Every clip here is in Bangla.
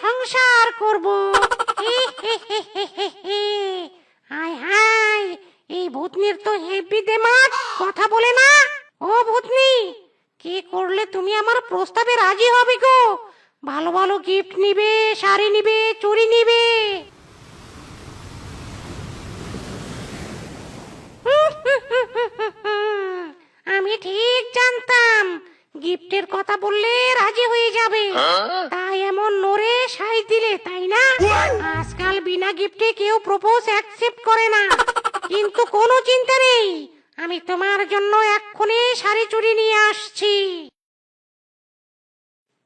সংসার করব। হায় হায়, এই ভূতনির তো হেব্বি দেমাগ, কথা বলে না। ও ভূতনি, কি করলে তুমি আমার প্রস্তাবে রাজি হবে গো? ভালো ভালো গিফট নিবে, শাড়ি নিবে, চুড়ি নিবে। আমি ঠিক জানতাম গিফটের কথা বললে রাজি হয়ে যাবে, তাই এমন নড়ে সাই দিলে, তাই না? আজকাল বিনা গিফটে কেউ প্রপোজ অ্যাকসেপ্ট করে না। কিন্তু কোনো চিন্তা নেই, আমি তোমার জন্য এক্ষুনি শাড়ি চুড়ি নিয়ে আসছি।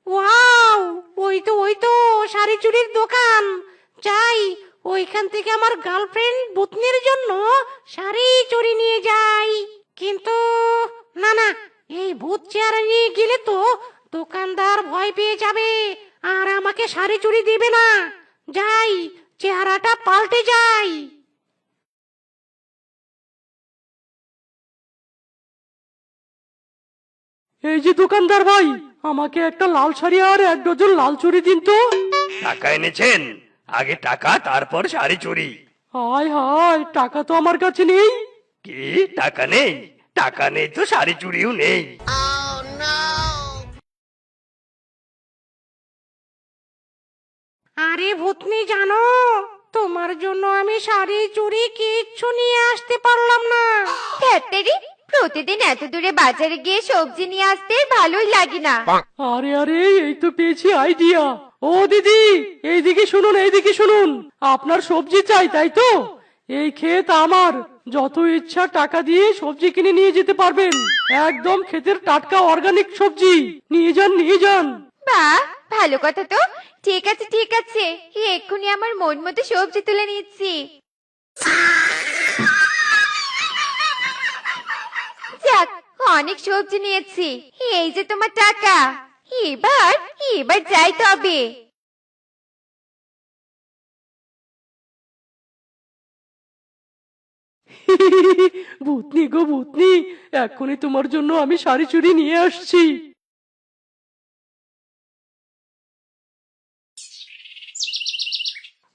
ওয়াও, ওই তো শাড়ি চুড়ির দোকান। যাই, ওইখান থেকে আমার গার্লফ্রেন্ড ভূতনির জন্য শাড়ি চুড়ি নিয়ে যাই। কিন্তু না না, এই ভূত চেয়ার নিয়ে গেলে তো দোকানদার ভয় পেয়ে যাবে আর আমাকে শাড়ি চুড়ি দিবে না। যাই, চেহারাটা পাল্টে যাই। এই যে দোকানদার ভাই, আমাকে একটা লাল শাড়ি আর 1 ডজন লাল চুড়ি দিন তো। টাকা এনেছেন? আগে টাকা, তারপর শাড়ি চুড়ি। হায় হায়, টাকা তো আমার কাছে নেই। কি, টাকা নেই? টাকা নেই তো শাড়ি চুড়িও নেই। আরে ভূতনি, জানো, তোমার জন্য আমি শাড়ি চুড়ি কিচ্ছু নিয়ে আসতে পারলাম না। ধ্যাত্তেরি, প্রতিদিন এত দূরে বাজারে গিয়ে সবজি নিয়ে আসতে ভালোই লাগে না। আরে আরে, এই তো পেয়েছি আইডিয়া। ও দিদি, এইদিকে শুনুন, এইদিকে শুনুন। আপনার সবজি চাই, তাই তো? এই ক্ষেত আমার, যত ইচ্ছা টাকা দিয়ে সবজি কিনে নিয়ে যেতে পারবেন। একদম ক্ষেতের টাটকা অর্গানিক সবজি, নিয়ে যান নিয়ে যান। বাহ, ভালো কথা তো। ঠিক আছে ঠিক আছে, এক্ষুনি আমার মন মতো সবজি তুলে নিচ্ছি। যাক, অনেক সবজি নিয়েছি। এই যে তোমার টাকা। এবার এবার যাই তবে। ভূতনি গো ভূতনি, এক্ষুনি তোমার জন্য আমি শাড়ি চুড়ি নিয়ে আসছি।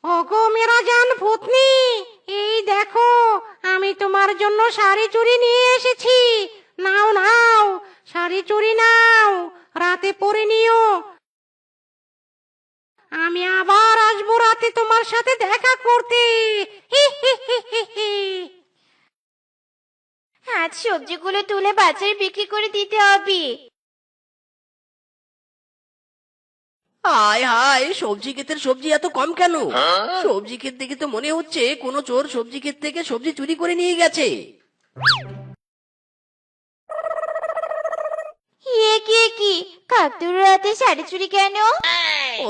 ওগো মেরা জান ভূতনি, এই দেখো, আমি তোমার জন্য শাড়ি চুড়ি নিয়ে এসেছি। নাও নাও, শাড়ি চুড়ি নাও, রাতে পরে নিও। আমি আবার আসবো রাতে তোমার সাথে দেখা করতে। হি হি হি হি হি। আজ সবজিগুলো তুলে বাজারে বিক্রি করে দিতে হবে। হায় হায়, সবজি ক্ষেতের সবজি এত কম কেন? সবজি ক্ষেত দেখে তো মনে হচ্ছে কোনো চোর সবজি ক্ষেত থেকে সবজি চুরি করে নিয়ে গেছে। এ কি কাকতুর রাতে শাড়ি চুরি কেন?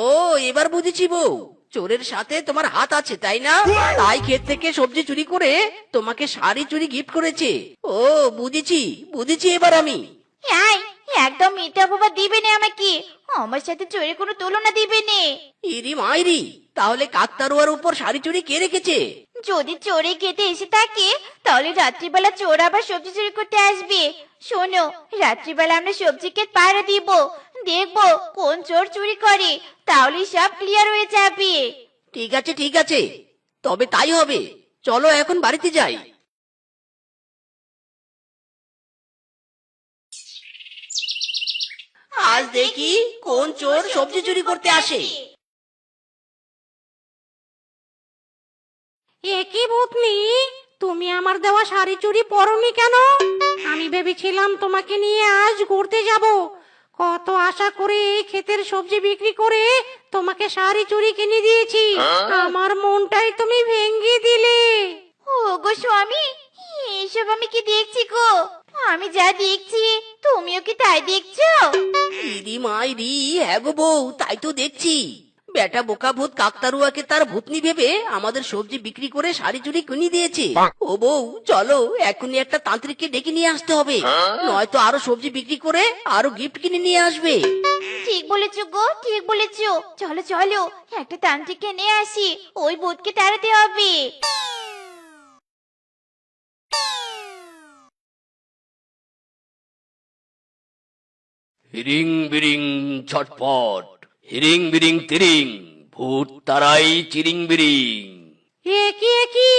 ও, এবার বুঝেছি বউ, চোরের সাথে তোমার হাত আছে, তাই না? তাই ক্ষেত থেকে সবজি চুরি করে তোমাকে শাড়ি চুরি গিফট করেছে। ও, বুঝেছি বুঝেছি এবার আমি। এই, একদম মিথ্যা অপবাদ দিবে না আমাকে। আমার সাথে চোরের কোনো তুলনা দিবে না। ইরি মাইরি, তাহলে কাকতারুয়ার উপর শাড়ি চুরি কে রেখেছে? যদি চোরে খেতে এসে থাকে, তাহলে রাত্রিবেলা চোর আবার সবজি চুরি করতে আসবে। শোনো, রাত্রিবেলা আমরা সবজি ক্ষেত পাহারা দিব, দেখবো কোন চোর চুরি করে, তাহলে সব ক্লিয়ার হয়ে যাবে। ঠিক আছে ঠিক আছে, তবে তাই হবে। চলো এখন বাড়িতে যাই। আজ দেখি কোন চোর সবজি চুরি করতে আসে। এ কি ভূতনি, তুমি আমার দেওয়া শাড়ি চুড়ি পরনি কেন? আমি ভেবেছিলাম তোমাকে নিয়ে আজ ঘুরতে যাব। কত আশা করে এই ক্ষেতের সবজি বিক্রি করে তোমাকে শাড়ি চুড়ি কিনে দিয়েছি, আমার মনটাই তুমি ভেঙে দিলে। ও গো স্বামী, এসব আমি কি দেখছি গো? আমি যা দেখছি তুমিও কি তাই দেখছো? ইরি মাইরি, হ্যাঁ গো বউ, তাই তো দেখছি। বেটা বোকা ভূত কাকতারুয়াকে তার ভূতনি ভেবে আমাদের সবজি বিক্রি করে শাড়ি চুরি কিনে দিয়েছে। ও বউ, চলো এখনই একটা তান্ত্রিককে ডেকে নিয়ে আসতে হবে, নয়তো আরো সবজি বিক্রি করে আরো গিফট কিনে নিয়ে আসবে। ঠিক বলেছো গো, ঠিক বলেছো। চলো চলো, একটা তান্ত্রিককে নিয়ে আসি, ওই ভূতকে তাড়াতে হবে। হিরিং বিরিং ছটপট, হিরিং বিরিং তিরিং। ভূত তারাই চিরিং বিরিং। এ কি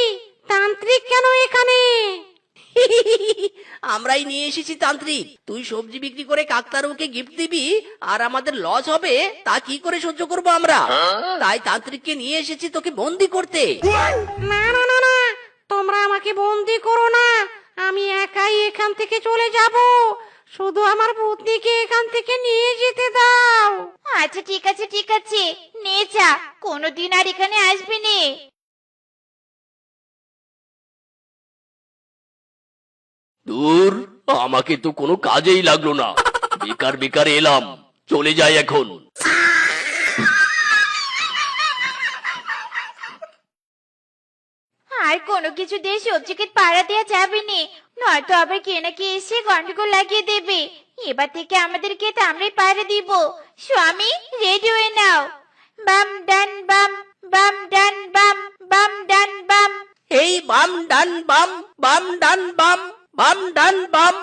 তান্ত্রিক কেন এখানে? আমরাই নিয়ে এসেছি তান্ত্রিক। তুই সবজি বিক্রি করে কাকতারুকে গিফট দিবি আর আমাদের লস হবে, তা কি করে সহ্য করবো আমরা? তাই তান্ত্রিককে নিয়ে এসেছি তোকে বন্দি করতে। না না না না, তোমরা আমাকে বন্দি করো না। আমি একাই এখান থেকে চলে যাব। শুধু আমার ভূতনিকে এখান থেকে নিয়ে যেতে দাও। আচ্ছা ঠিক আছে ঠিক আছে, নিয়ে যা, কোনোদিন আর এখানে আসবি নে। দূর, আমাকে তো কোনো কাজেই লাগলো না, বেকার বেকার এলাম, চলে যাই এখন। আর কোনো কিছু দিয়ে সবজিকে পাড়া দেওয়া যাবে না, নয়তো আবার কে না কে এসে গন্ডগোল লাগিয়ে দেবে। এবার থেকে আমাদের ক্ষেত আমরাই পাড়া দিব। স্বামী, রেডি হয়ে নাও। বাম ডান বাম, বাম ডান বাম, বাম ডান বাম। এই বাম ডান বাম, বাম ডান বাম, বাম ডান বাম।